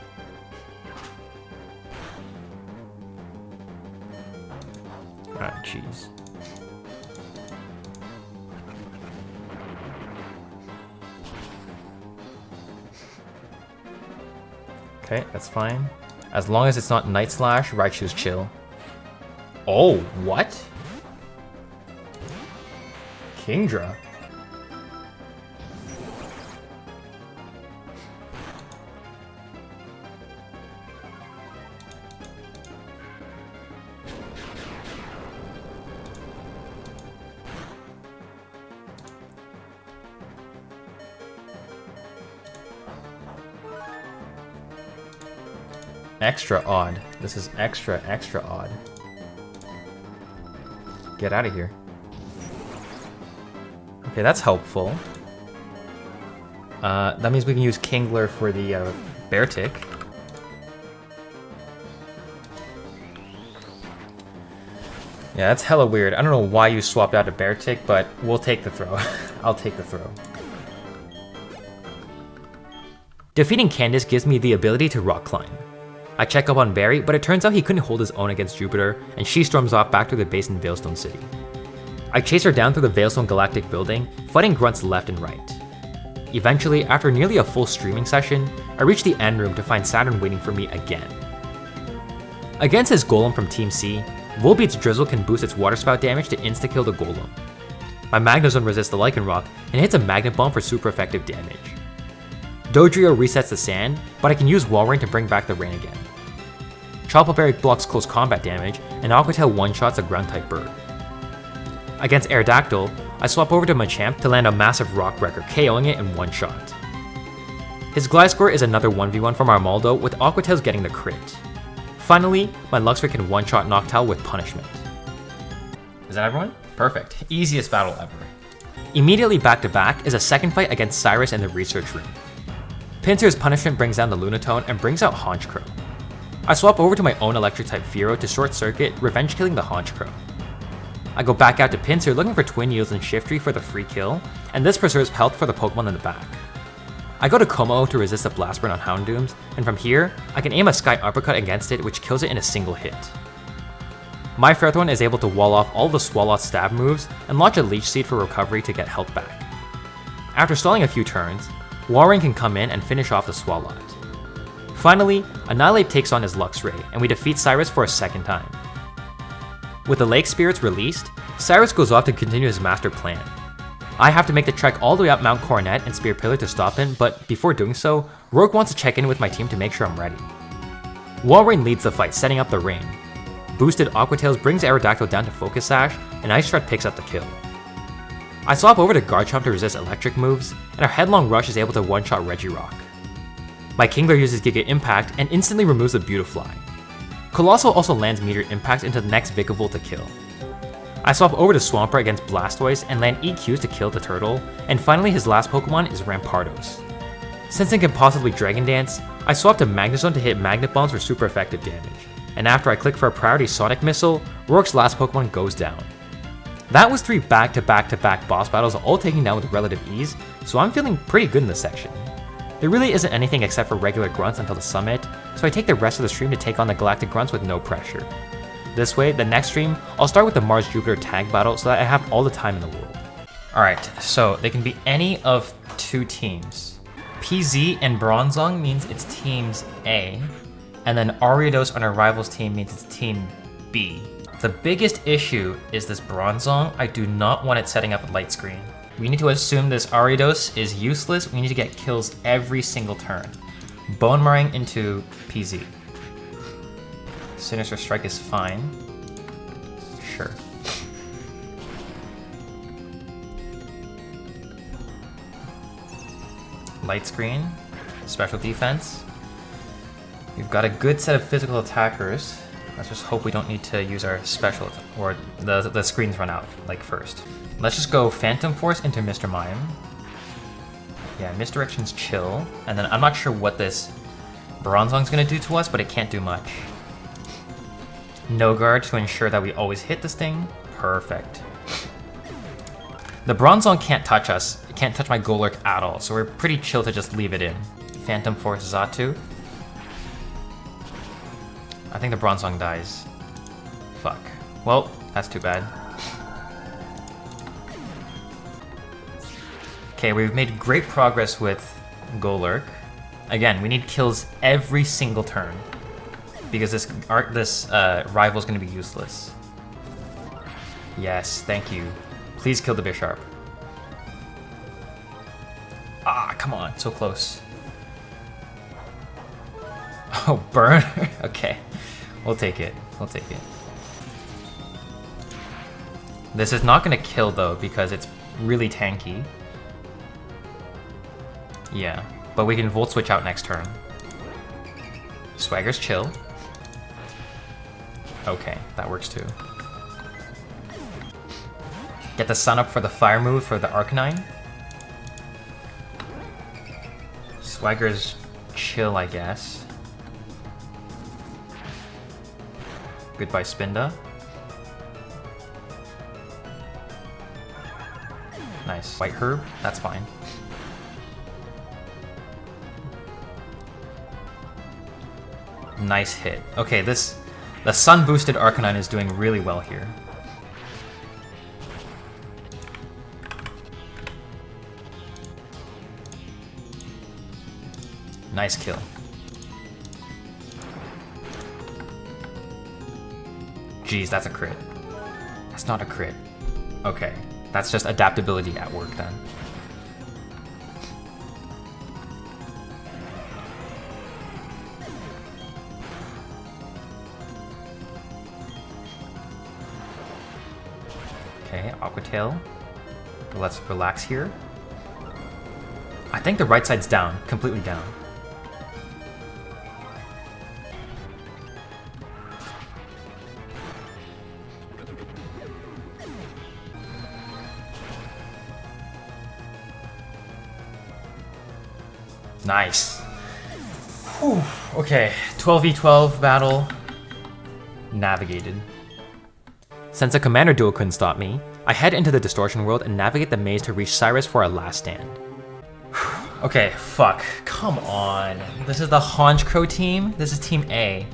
Ah, jeez. Okay, that's fine. As long as it's not Night Slash, Raichu's chill. Oh, what? Kingdra? Extra odd. This is extra odd. Get out of here. Okay, that's helpful. That means we can use Kingler for the Bear Tick. Yeah, that's hella weird. I don't know why you swapped out a Bear Tick, but we'll take the throw. I'll take the throw. Defeating Candice gives me the ability to rock climb. I check up on Barry, but it turns out he couldn't hold his own against Jupiter, and she storms off back to the base in Veilstone City. I chase her down through the Veilstone Galactic Building, fighting grunts left and right. Eventually, after nearly a full streaming session, I reach the end room to find Saturn waiting for me again. Against his Golem from Team C, Volbeat's Drizzle can boost its water spout damage to insta-kill the Golem. My Magnezone resists the Lycanroc and hits a Magnet Bomb for super effective damage. Dodrio resets the sand, but I can use Wall Rain to bring back the rain again. Chople Berry blocks close combat damage, and Aqua Tail one-shots a ground-type bird. Against Aerodactyl, I swap over to Machamp to land a massive Rock Wrecker, KOing it in one shot. His Gliscor is another 1v1 from Armaldo, with Aqua Tails getting the crit. Finally, my Luxray can one-shot Noctowl with Punishment. Is that everyone? Perfect. Easiest battle ever. Immediately back-to-back is a second fight against Cyrus in the Research Room. Pinsir's Punishment brings down the Lunatone and brings out Honchkrow. I swap over to my own Electric-type Fearow to Short Circuit, revenge-killing the Honchkrow. I go back out to Pinsir looking for Twin Yields and Shiftry for the free kill, and this preserves health for the Pokemon in the back. I go to Como to resist a Blast Burn on Houndooms, and from here, I can aim a Sky Uppercut against it which kills it in a single hit. My Ferrothorn is able to wall off all the Swalloth stab moves and launch a Leech Seed for recovery to get health back. After stalling a few turns, Walrein can come in and finish off the Swalloth. Finally, Annihilate takes on his Luxray, and we defeat Cyrus for a second time. With the Lake Spirits released, Cyrus goes off to continue his master plan. I have to make the trek all the way up Mount Coronet and Spear Pillar to stop him, but before doing so, Roark wants to check in with my team to make sure I'm ready. Walrein leads the fight, setting up the rain. Boosted Aqua Tails brings Aerodactyl down to Focus Sash, and Ice Shred picks up the kill. I swap over to Garchomp to resist electric moves, and our Headlong Rush is able to one-shot Regirock. My Kingler uses Giga Impact and instantly removes the Beautifly. Colossal also lands Meteor Impact into the next Vikavolt to kill. I swap over to Swampert against Blastoise and land EQs to kill the turtle, and finally his last Pokemon is Rampardos. Since it can possibly Dragon Dance, I swap to Magnezone to hit Magnet Bombs for super effective damage, and after I click for a priority Sonic Missile, Roark's last Pokemon goes down. That was 3 back-to-back-to-back boss battles all taken down with relative ease, so I'm feeling pretty good in this section. There really isn't anything except for regular grunts until the summit, so I take the rest of the stream to take on the Galactic Grunts with no pressure. This way, the next stream, I'll start with the Mars-Jupiter tag battle so that I have all the time in the world. Alright, so they can be any of 2 teams. PZ and Bronzong means it's teams A, and then Ariados on our rival's team means it's team B. The biggest issue is this Bronzong. I do not want it setting up a light screen. We need to assume this Ariados is useless. We need to get kills every single turn. Bone Marring into PZ. Sinister Strike is fine. Sure. Light screen. Special defense. We've got a good set of physical attackers. Let's just hope we don't need to use our special, or the screens run out, like, first. Let's just go Phantom Force into Mr. Mime. Yeah, Misdirection's chill. And then I'm not sure what this Bronzong's gonna do to us, but it can't do much. No Guard to ensure that we always hit this thing. Perfect. The Bronzong can't touch us. It can't touch my Golurk at all, so we're pretty chill to just leave it in. Phantom Force Xatu. I think the Bronzong dies. Fuck. Well, that's too bad. Okay, we've made great progress with Golurk. Again, we need kills every single turn, because this rival's gonna be useless. Yes, thank you. Please kill the Bisharp. Ah, come on, so close. Oh, burn? Okay, we'll take it, we'll take it. This is not gonna kill though, because it's really tanky. Yeah, but we can Volt Switch out next turn. Swagger's chill. Okay, that works too. Get the sun up for the fire move for the Arcanine. Swagger's chill, I guess. Goodbye, Spinda. Nice. White Herb, that's fine. Nice hit. Okay, the sun boosted Arcanine is doing really well here. Nice kill. Jeez, that's a crit. That's not a crit. Okay, that's just adaptability at work then. Okay, Aqua Tail. Let's relax here. I think the right side's down, completely down. Nice. Whew. Okay, 12v12 battle. Navigated. Since a commander duel couldn't stop me, I head into the Distortion world and navigate the maze to reach Cyrus for our last stand. Okay, fuck. Come on. This is the Honchkrow team? This is Team A.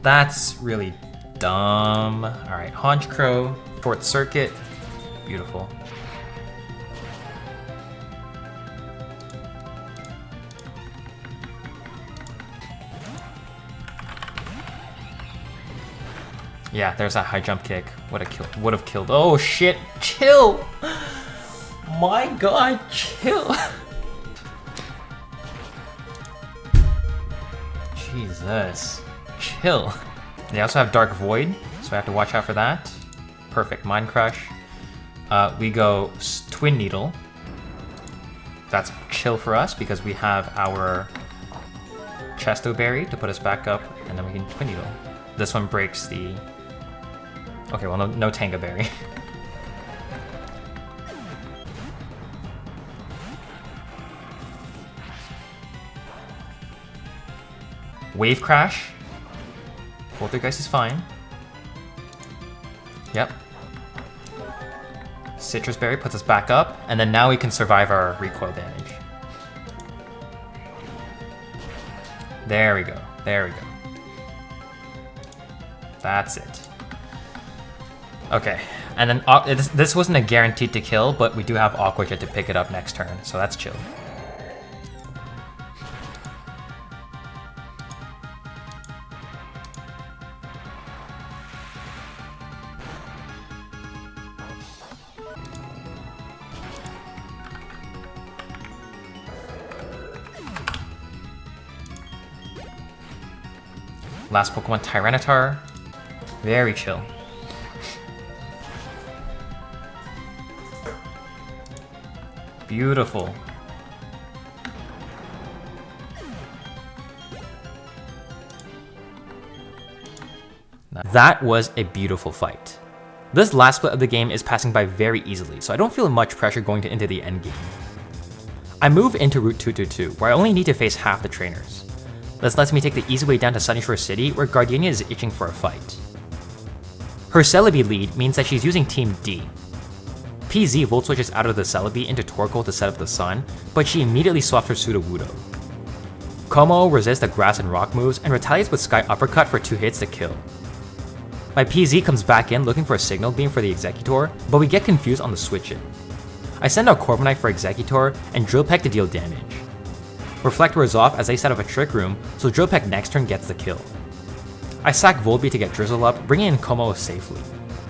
That's really dumb. Alright, Honchkrow, Short Circuit. Beautiful. Yeah, there's that high jump kick. Would have killed. Oh shit! Chill. My God, chill. Jesus, chill. They also have Dark Void, so I have to watch out for that. Perfect. Mind Crush. We go Twin Needle. That's chill for us because we have our Chesto Berry to put us back up, and then we can Twin Needle. This one breaks the. Okay, well, no Tanga Berry. Wave Crash. Poltergeist is fine. Yep. Citrus Berry puts us back up, and then now we can survive our recoil damage. There we go. There we go. That's it. Okay, and then this wasn't a guaranteed to kill, but we do have Aqua Jet to pick it up next turn, so that's chill. Last Pokemon, Tyranitar. Very chill. Beautiful. That was a beautiful fight. This last split of the game is passing by very easily, so I don't feel much pressure going into the end game. I move into Route 222, where I only need to face half the trainers. This lets me take the easy way down to Sunyshore City, where Gardenia is itching for a fight. Her Celebi lead means that she's using Team D. PZ Volt switches out of the Celebi into Torkoal to set up the Sun, but she immediately swaps her Sudowoodo. Como resists the Grass and Rock moves and retaliates with Sky Uppercut for 2 hits to kill. My PZ comes back in looking for a Signal Beam for the Executor, but we get confused on the switch in. I send out Corviknight for Executor and Drill Peck to deal damage. Reflect wears off as they set up a Trick Room, so Drill Peck next turn gets the kill. I sack Volbeat to get Drizzle up, bringing in Como safely.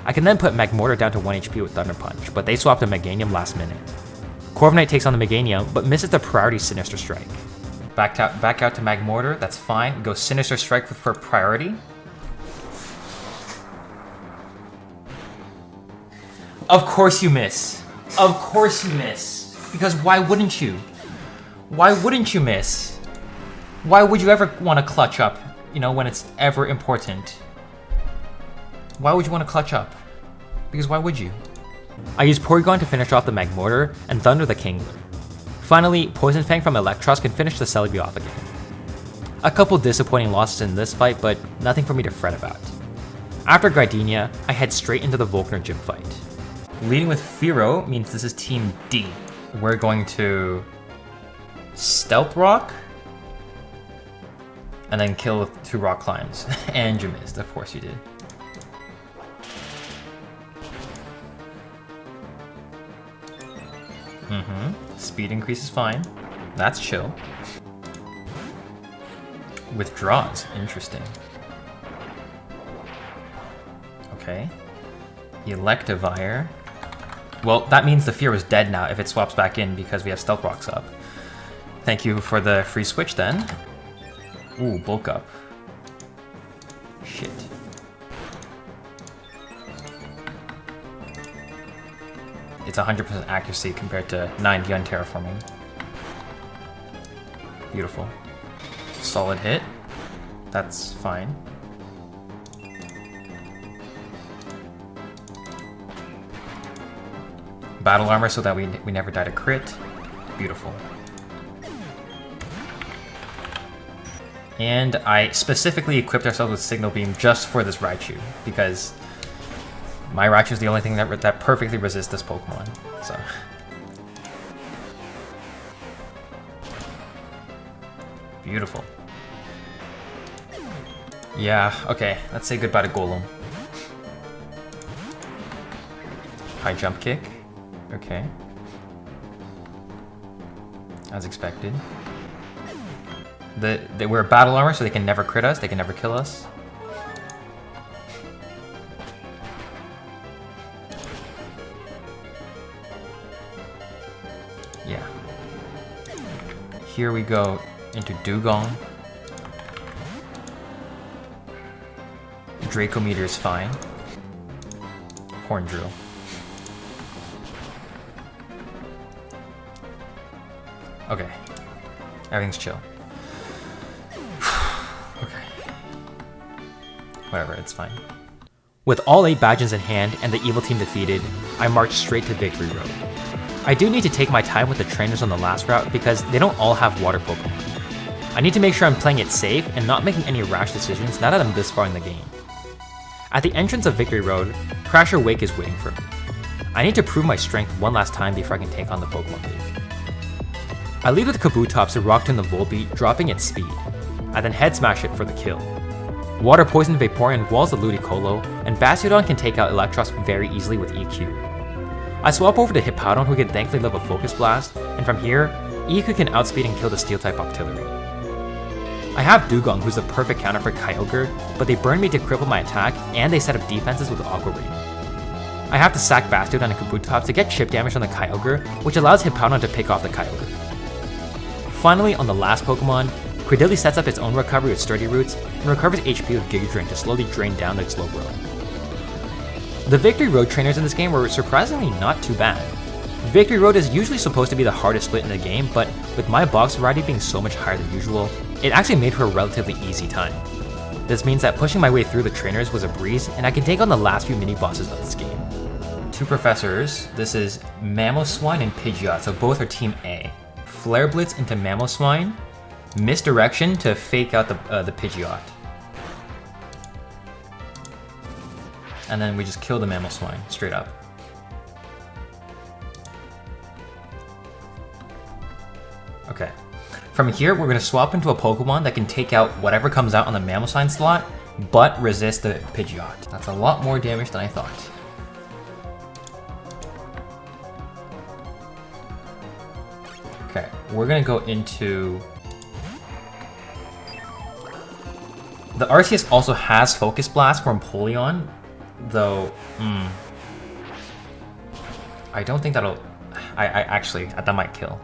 I can then put Magmortar down to 1 HP with Thunder Punch, but they swap to Meganium last minute. Corviknight takes on the Meganium, but misses the priority Sinister Strike. Back out to Magmortar, that's fine. We go Sinister Strike for priority. Of course you miss. Of course you miss. Because why wouldn't you? Why wouldn't you miss? Why would you ever want to clutch up, you know, when it's ever important? Why would you want to clutch up? Because why would you? I use Porygon to finish off the Magmortar and Thunder the Kingler. Finally, Poison Fang from Electros can finish the Celebi off again. A couple disappointing losses in this fight, but nothing for me to fret about. After Gardenia, I head straight into the Volkner gym fight. Leading with Firo means this is Team D. We're going to Stealth Rock, and then kill with 2 rock climbs. And you missed, of course you did. Speed increase is fine. That's chill. Withdraws, interesting. Okay. Electivire. Well, that means the Fear is dead now if it swaps back in because we have Stealth Rocks up. Thank you for the free switch then. Ooh, bulk up. Shit. It's 100% accuracy compared to 90 on terraforming. Beautiful. Solid hit. That's fine. Battle armor so that we never die to crit. Beautiful. And I specifically equipped ourselves with Signal Beam just for this Raichu, because my Raichu is the only thing that perfectly resists this Pokemon, so. Beautiful. Yeah, okay, let's say goodbye to Golem. High jump kick. Okay. As expected. They wear battle armor, so they can never crit us, they can never kill us. Yeah. Here we go into Dugong. Draco Meter is fine. Horn Drill. Okay. Everything's chill. Okay. Whatever, it's fine. With all 8 badges in hand and the evil team defeated, I march straight to Victory Road. I do need to take my time with the trainers on the last route because they don't all have water Pokemon. I need to make sure I'm playing it safe and not making any rash decisions now that I'm this far in the game. At the entrance of Victory Road, Crasher Wake is waiting for me. I need to prove my strength one last time before I can take on the Pokemon League. I lead with Kabutops to rock turn the Volbeat, dropping its speed. I then head smash it for the kill. Water Poison Vaporeon walls the Ludicolo, and Bastiodon can take out Electros very easily with EQ. I swap over to Hippowdon, who can thankfully live a Focus Blast, and from here, EQ can outspeed and kill the Steel-type Octillery. I have Dugong, who's the perfect counter for Kyogre, but they burn me to cripple my attack, and they set up defenses with Aqua Ray. I have to sack Bastiodon and Kabutops to get chip damage on the Kyogre, which allows Hippowdon to pick off the Kyogre. Finally, on the last Pokemon, Credilli sets up its own recovery with Sturdy Roots, and recovers HP with Giga Drain to slowly drain down its Slowbro. The Victory Road trainers in this game were surprisingly not too bad. Victory Road is usually supposed to be the hardest split in the game, but with my box variety being so much higher than usual, it actually made for a relatively easy time. This means that pushing my way through the trainers was a breeze, and I can take on the last few mini-bosses of this game. 2 professors, this is Mamoswine and Pidgeot, so both are Team A. Flare Blitz into Mamoswine, Misdirection to fake out the Pidgeot. And then we just kill the Mamoswine, straight up. Okay. From here, we're going to swap into a Pokemon that can take out whatever comes out on the Mamoswine slot, but resist the Pidgeot. That's a lot more damage than I thought. Okay, we're going to go into... The Arceus also has Focus Blast from Empoleon, though, I don't think that'll... I actually, that might kill.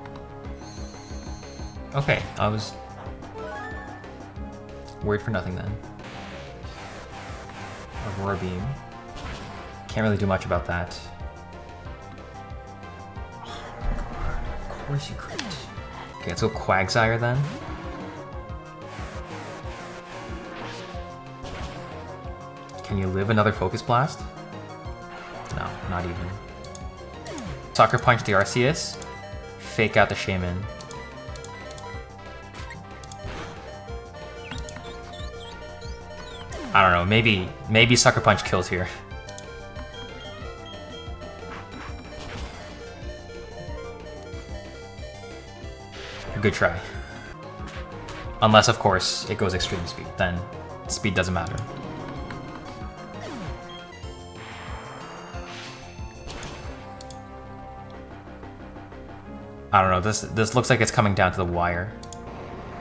Okay, I was worried for nothing then. Aurora Beam. Can't really do much about that. Of course you crit. Okay, let's go Quagsire then. Can you live another Focus Blast? No, not even. Sucker Punch the Arceus. Fake out the Shaman. I don't know, maybe Sucker Punch kills here. Good try. Unless, of course, it goes extreme speed, then speed doesn't matter. I don't know, this looks like it's coming down to the wire.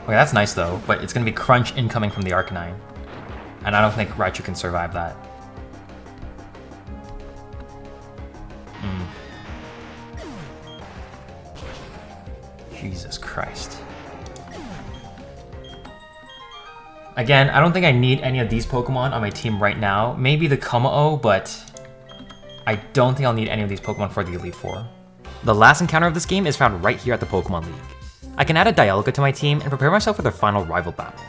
Okay, that's nice though, but it's gonna be Crunch incoming from the Arcanine. And I don't think Raichu can survive that. Jesus Christ. Again, I don't think I need any of these Pokemon on my team right now. Maybe the Kuma-O, but I don't think I'll need any of these Pokemon for the Elite Four. The last encounter of this game is found right here at the Pokemon League. I can add a Dialga to my team and prepare myself for their final rival battle.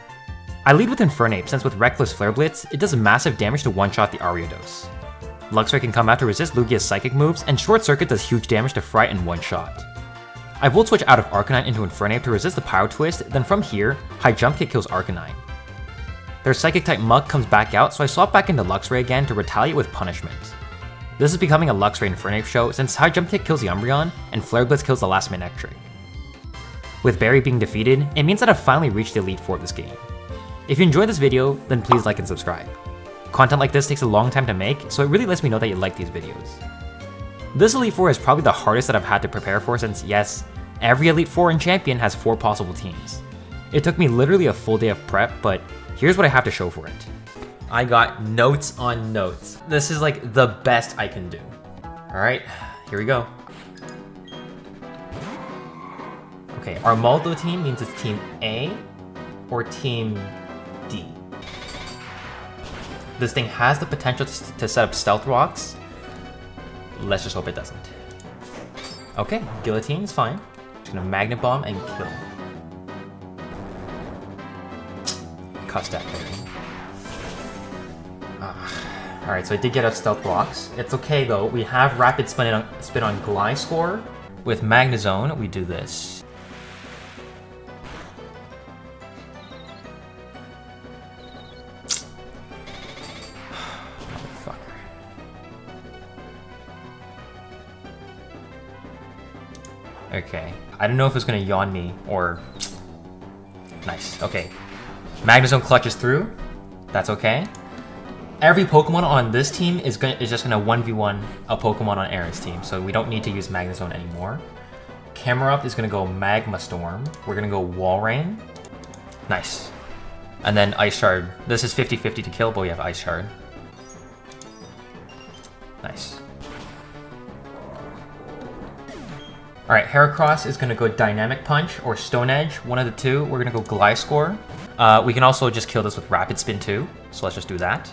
I lead with Infernape since with Reckless Flare Blitz, it does massive damage to one-shot the Ariados. Luxray can come out to resist Lugia's psychic moves, and Short Circuit does huge damage to Fright in one shot. I Volt Switch out of Arcanine into Infernape to resist the Pyro Twist, then from here, High Jump Kick kills Arcanine. Their Psychic-type Muk comes back out, so I swap back into Luxray again to retaliate with Punishment. This is becoming a Luxray Infernape show since High Jump Kick kills the Umbreon, and Flare Blitz kills the last Manectric. With Barry being defeated, it means that I've finally reached the Elite Four of this game. If you enjoyed this video, then please like and subscribe. Content like this takes a long time to make, so it really lets me know that you like these videos. This Elite Four is probably the hardest that I've had to prepare for since, yes, every Elite Four and Champion has 4 possible teams. It took me literally a full day of prep, but here's what I have to show for it. I got notes on notes. This is like the best I can do. Alright, here we go. Okay, our Maldo team means it's Team A or Team D. This thing has the potential to set up Stealth Rocks. Let's just hope it doesn't. Okay, Guillotine's fine. Just gonna Magnet Bomb and kill. Cuss that thing. Alright, so I did get up Stealth Rocks. It's okay though, we have Rapid Spin on Gliscor. With Magnezone, we do this. Okay, I don't know if it's gonna yawn me or... Nice, okay. Magnezone clutches through. That's okay. Every Pokemon on this team is just gonna 1v1 a Pokemon on Aaron's team, so we don't need to use Magnezone anymore. Camerupt is gonna go Magma Storm. We're gonna go Walrein. Nice. And then Ice Shard. This is 50-50 to kill, but we have Ice Shard. Nice. Alright, Heracross is going to go Dynamic Punch or Stone Edge, one of the two. We're going to go Gliscor. We can also just kill this with Rapid Spin too, so let's just do that.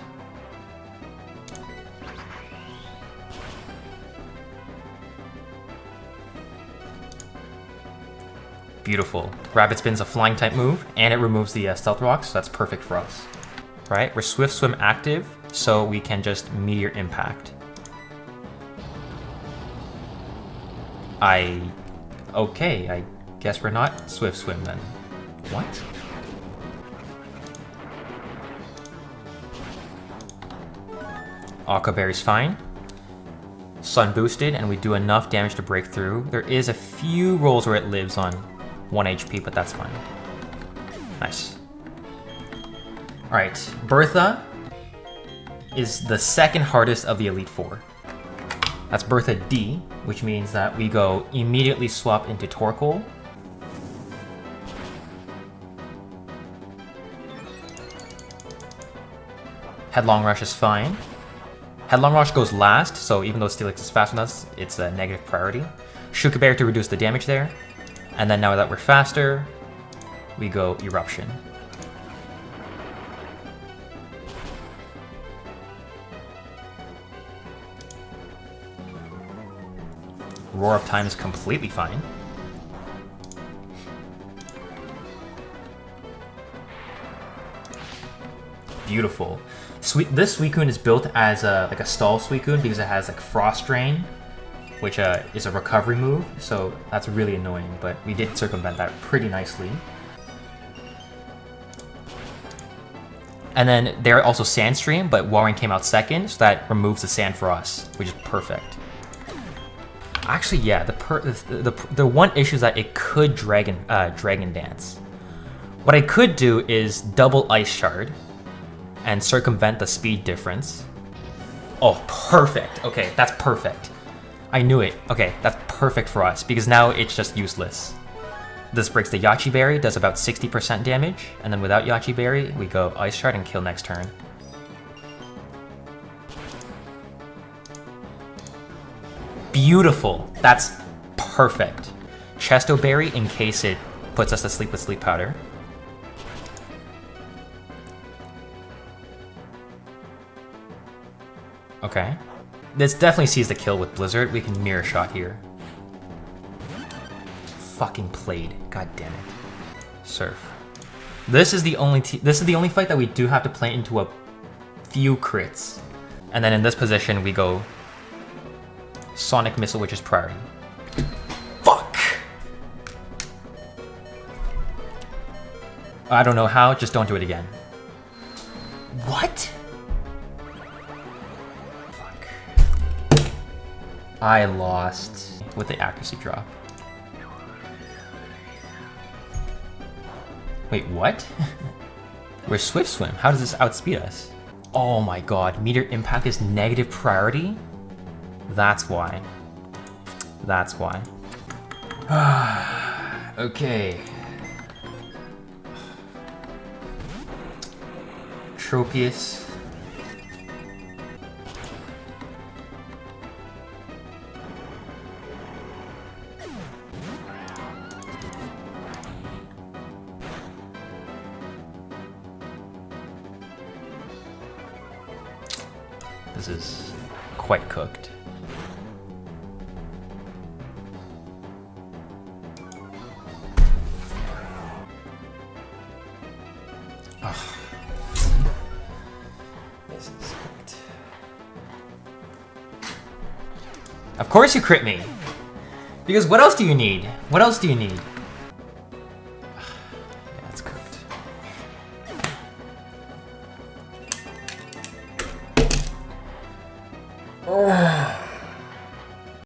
Beautiful. Rapid Spin's a flying type move, and it removes the Stealth Rocks, so that's perfect for us. Right, we're Swift Swim active, so we can just Meteor Impact. Okay, I guess we're not Swift Swim then. What? Aqua Berry's fine. Sun boosted, and we do enough damage to break through. There is a few rolls where it lives on 1 HP, but that's fine. Nice. Alright, Bertha is the second hardest of the Elite Four. That's Bertha D, which means that we go immediately swap into Torkoal. Headlong Rush is fine. Headlong Rush goes last, so even though Steelix is faster than us, it's a negative priority. Shuka Bear to reduce the damage there. And then now that we're faster, we go Eruption. Roar of Time is completely fine. Beautiful. This Suicune is built as like a stall Suicune because it has like Frost Drain. which is a recovery move, so that's really annoying, but we did circumvent that pretty nicely. And then they're also Sandstream, but Warring came out second, so that removes the sand for us, which is perfect. Actually, yeah, the one issue is that it could Dragon Dance. What I could do is double Ice Shard and circumvent the speed difference. Oh, perfect. Okay, that's perfect. I knew it. Okay, that's perfect for us, because now it's just useless. This breaks the Yachi Berry, does about 60% damage, and then without Yachi Berry, we go Ice Shard and kill next turn. Beautiful. That's perfect. Chesto Berry in case it puts us to sleep with Sleep Powder. Okay. This definitely sees the kill with Blizzard. We can mirror shot here. Fucking played. God damn it. Surf. This is the only fight that we do have to play into a few crits. And then in this position we go Sonic Missile, which is priority. Fuck! I don't know how, just don't do it again. What? I lost with the accuracy drop. Wait, what? We're Swift Swim. How does this outspeed us? Oh my god, meteor impact is negative priority? That's why. That's why. Okay. Tropius. This is quite cooked. Ugh. This is cooked. Of course you crit me! Because what else do you need? What else do you need? Yeah, it's cooked. Oh.